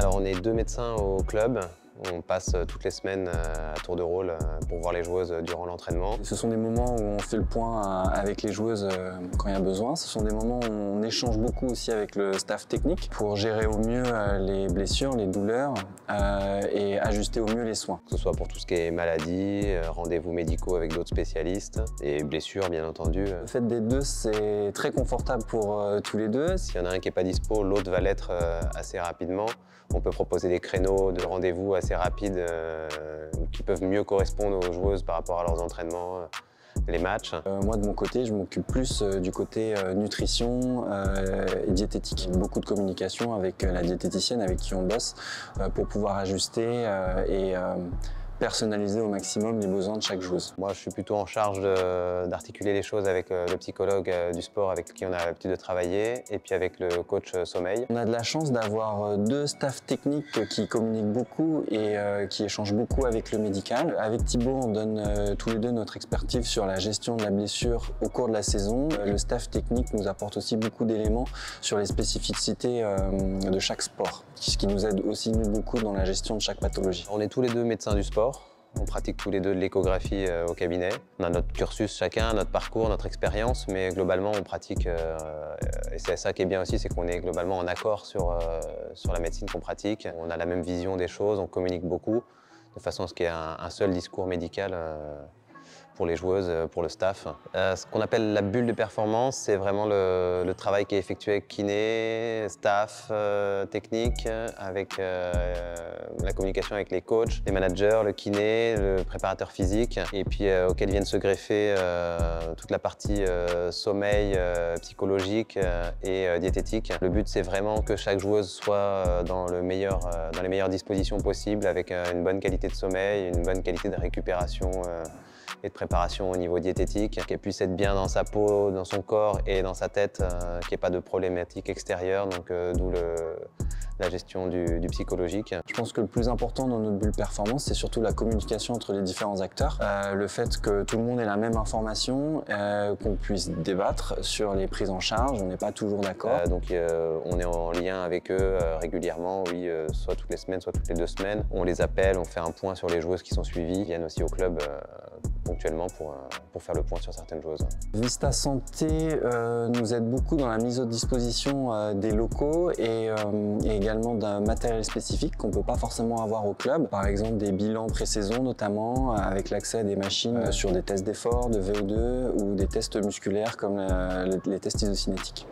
Alors on est 2 médecins au club. On passe toutes les semaines à tour de rôle pour voir les joueuses durant l'entraînement. Ce sont des moments où on fait le point avec les joueuses quand il y a besoin. Ce sont des moments où on échange beaucoup aussi avec le staff technique pour gérer au mieux les blessures, les douleurs et ajuster au mieux les soins. Que ce soit pour tout ce qui est maladie, rendez-vous médicaux avec d'autres spécialistes et blessures bien entendu. Le fait d'être deux, c'est très confortable pour tous les deux. S'il y en a un qui n'est pas dispo, l'autre va l'être assez rapidement. On peut proposer des créneaux de rendez-vous assez rapides qui peuvent mieux correspondre aux joueuses par rapport à leurs entraînements, les matchs. Moi, de mon côté, je m'occupe plus du côté nutrition et diététique. Beaucoup de communication avec la diététicienne avec qui on bosse pour pouvoir ajuster et personnaliser au maximum les besoins de chaque joueuse. Moi, je suis plutôt en charge d'articuler les choses avec le psychologue du sport avec qui on a l'habitude de travailler et puis avec le coach sommeil. On a de la chance d'avoir deux staffs techniques qui communiquent beaucoup et qui échangent beaucoup avec le médical. Avec Thibaut, on donne tous les deux notre expertise sur la gestion de la blessure au cours de la saison. Le staff technique nous apporte aussi beaucoup d'éléments sur les spécificités de chaque sport, ce qui nous aide aussi nous beaucoup dans la gestion de chaque pathologie. On est tous les deux médecins du sport. On pratique tous les deux de l'échographie au cabinet. On a notre cursus chacun, notre parcours, notre expérience, mais globalement on pratique, et c'est ça qui est bien aussi, c'est qu'on est globalement en accord sur la médecine qu'on pratique. On a la même vision des choses, on communique beaucoup, de façon à ce qu'il y ait un seul discours médical pour les joueuses, pour le staff. Ce qu'on appelle la bulle de performance, c'est vraiment le travail qui est effectué avec kiné, staff, technique, avec la communication avec les coachs, les managers, le kiné, le préparateur physique, et puis auquel viennent se greffer toute la partie sommeil, psychologique et diététique. Le but, c'est vraiment que chaque joueuse soit dans les meilleures dispositions possibles, avec une bonne qualité de sommeil, une bonne qualité de récupération et de préparation au niveau diététique, qu'elle puisse être bien dans sa peau, dans son corps et dans sa tête, qu'il n'y ait pas de problématiques extérieures, donc d'où la gestion du psychologique. Je pense que le plus important dans notre bulle performance, c'est surtout la communication entre les différents acteurs. Le fait que tout le monde ait la même information, qu'on puisse débattre sur les prises en charge, on n'est pas toujours d'accord. Donc on est en lien avec eux régulièrement, oui, soit toutes les semaines, soit toutes les 2 semaines. On les appelle, on fait un point sur les joueuses qui sont suivies, ils viennent aussi au club ponctuellement pour faire le point sur certaines joueuses. Vista Santé nous aide beaucoup dans la mise à disposition des locaux et également d'un matériel spécifique qu'on ne peut pas forcément avoir au club. Par exemple des bilans pré-saison notamment, avec l'accès à des machines sur des tests d'effort, de VO2 ou des tests musculaires comme les tests isocinétiques.